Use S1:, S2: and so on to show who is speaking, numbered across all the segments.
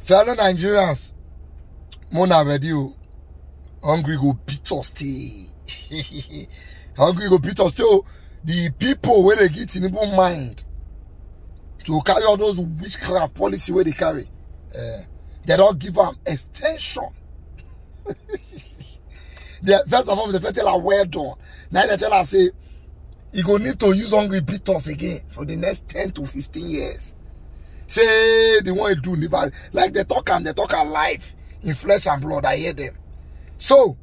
S1: Fellow Nigerians, Mona radio, hungry go beat us stay. Hungry go beat us too. The people where they get Tinubu mind to carry all those witchcraft policy where they carry, they don't give them extension. First of all, they tell her well done. Now they tell her say, you go need to use hungry beat us again for the next 10 to 15 years. Say they want to do never like they talk alive in flesh and blood. I hear them. So,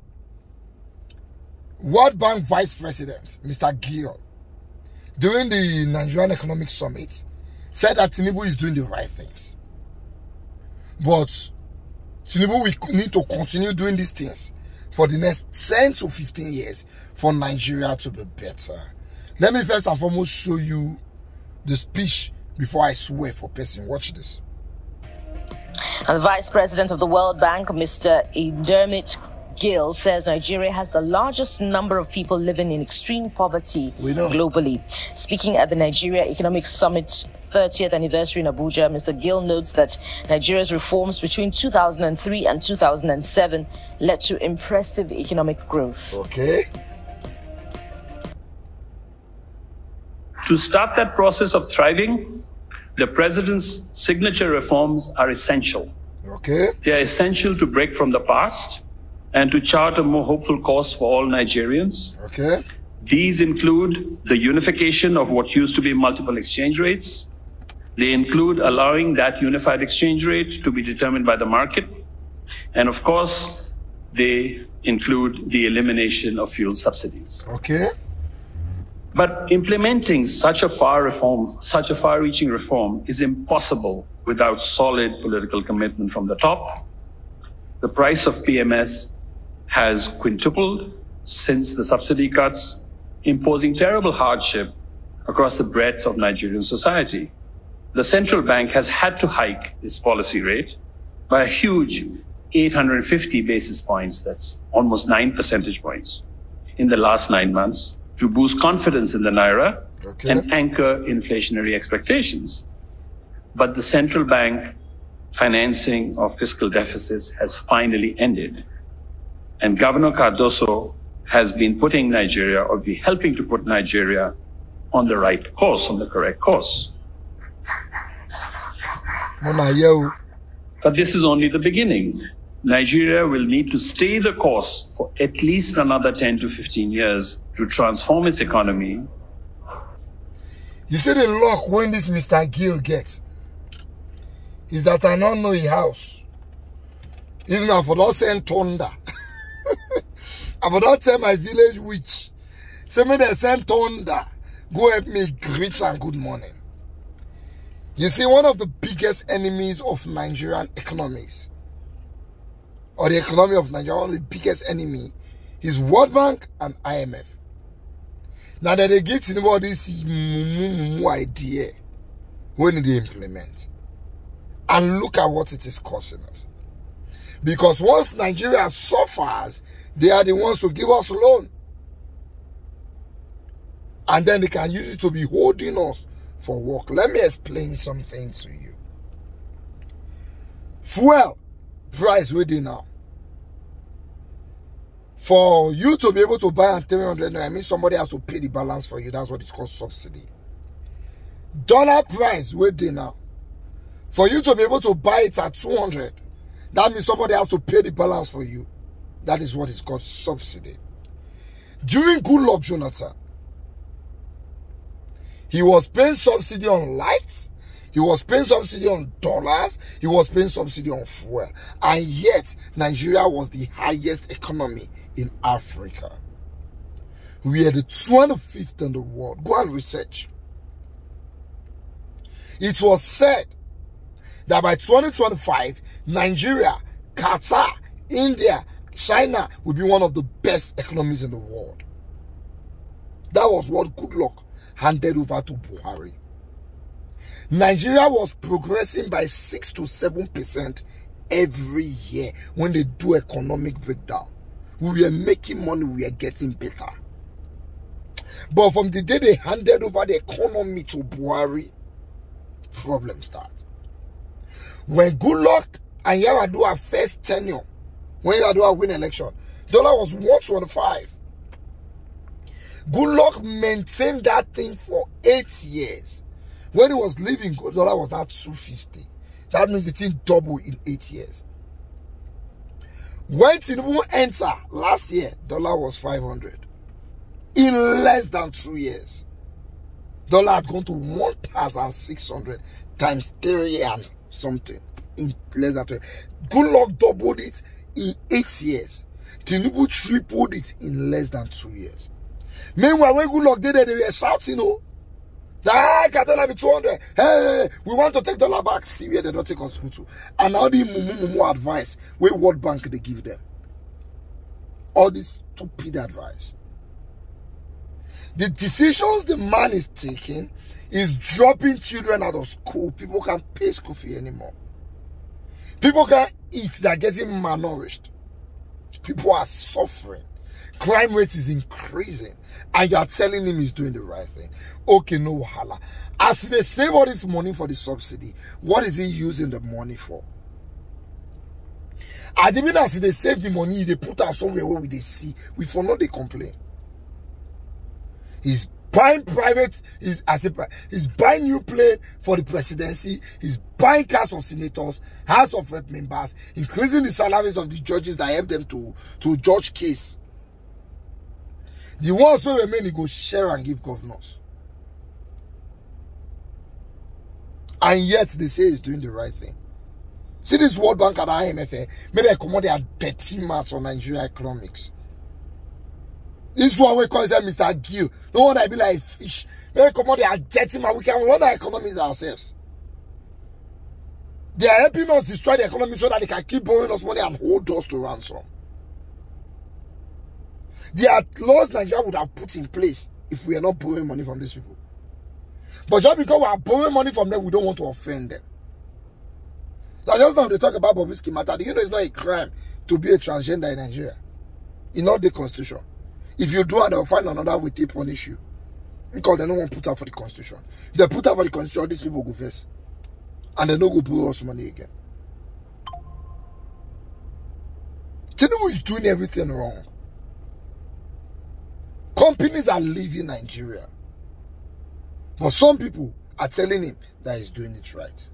S1: World Bank Vice President Mr. Gill, during the Nigerian Economic Summit, said that Tinubu is doing the right things. But Tinubu will need to continue doing these things for the next 10 to 15 years for Nigeria to be better. Let me first and foremost show you the speech before I swear for person. Watch this.
S2: And the Vice President of the World Bank, Mr. Dermot Gill, says Nigeria has the largest number of people living in extreme poverty globally. Speaking at the Nigeria Economic Summit 30th anniversary in Abuja, Mr. Gill notes that Nigeria's reforms between 2003 and 2007 led to impressive economic growth.
S1: Okay.
S3: To start that process of thriving, the president's signature reforms are essential.
S1: Okay.
S3: They are essential to break from the past and to chart a more hopeful course for all Nigerians.
S1: Okay.
S3: These include the unification of what used to be multiple exchange rates. They include allowing that unified exchange rate to be determined by the market. And of course, they include the elimination of fuel subsidies.
S1: Okay.
S3: But implementing such a far-reaching reform is impossible without solid political commitment from the top. The price of PMS has quintupled since the subsidy cuts, imposing terrible hardship across the breadth of Nigerian society. The central bank has had to hike its policy rate by a huge 850 basis points, that's almost 9 percentage points, in the last 9 months, to boost confidence in the Naira and anchor inflationary expectations. But the central bank financing of fiscal deficits has finally ended. And Governor Cardoso has been putting Nigeria, or be helping to put Nigeria on the right course, on the correct course. But this is only the beginning. Nigeria will need to stay the course for at least another 10 to 15 years to transform its economy.
S1: You see the luck when this Mr. Gill gets is that I don't know his house. Even if I don't send thunder. I would not tell my village witch. Say me they send thunder. Go help me greet and good morning. You see, one of the biggest enemies of Nigerian economies, or the economy of Nigeria, one of the biggest enemy is World Bank and IMF. Now that they get about this idea, when they implement, and look at what it is costing us. Because once Nigeria suffers, they are the ones to give us loan. And then they can use it to be holding us for work. Let me explain something to you. Fuel price where they now. For you to be able to buy at 300, I mean somebody has to pay the balance for you. That's what it's called subsidy. Dollar price where they now. For you to be able to buy it at 200, that means somebody has to pay the balance for you. That is what is called subsidy. During Goodluck Jonathan, he was paying subsidy on lights, he was paying subsidy on dollars, he was paying subsidy on fuel. And yet, Nigeria was the highest economy in Africa. We are the 25th in the world. Go and research. It was said that by 2025, Nigeria, Qatar, India, China will be one of the best economies in the world. That was what Goodluck handed over to Buhari. Nigeria was progressing by 6 to 7% every year when they do economic breakdown. We were making money, we were getting better. But from the day they handed over the economy to Buhari, problems start. When Goodluck And Yar'Adua first tenure, when Yar'Adua win election, dollar was 125. Goodluck maintained that thing for 8 years. When he was leaving, dollar was now 250. That means the thing doubled in 8 years. When Tinubu entered last year, dollar was 500. In less than 2 years, dollar had gone to 1,600 times 3 and something. In less than 2 years. Goodluck doubled it in 8 years. Tinubu tripled it in less than 2 years. Meanwhile, when Goodluck did it, they were shouting, oh, that can dollar be 200. Hey, we want to take dollar back. See where they don't take us to. And all the mumu advice, where World Bank they give them. All this stupid advice. The decisions the man is taking is dropping children out of school. People can't pay school fee anymore. People can't eat. They're getting malnourished. People are suffering. Crime rate is increasing. And you are telling him he's doing the right thing. Okay, no wahala. As they save all this money for the subsidy, what is he using the money for? I mean, as they save the money, they put out somewhere where they see. We for no they complain. He's buying private, he's buying new plane for the presidency, he's buying cars for senators, House of Rep members, increasing the salaries of the judges that help them to judge case. The ones who remain, he go share and give governors. And yet they say he's doing the right thing. See this World Bank and IMF, maybe they come out their dirty maths on Nigeria economics. This one we call Mr. Gill. No one I be like fish. Maybe come out their dirty maths. We can run our economies ourselves. They are helping us destroy the economy so that they can keep borrowing us money and hold us to ransom. There are laws Nigeria would have put in place if we are not borrowing money from these people. But just because we are borrowing money from them, we don't want to offend them. Now, just now they talk about Bobrisky matter. Do you know it's not a crime to be a transgender in Nigeria? It's not the constitution. If you do it, they'll find another way to punish you. Because they don't want to put out for the constitution. If they put out for the constitution, these people go first. And they don't go borrow us money again. Tinubu is doing everything wrong. Companies are leaving Nigeria. But some people are telling him that he's doing it right.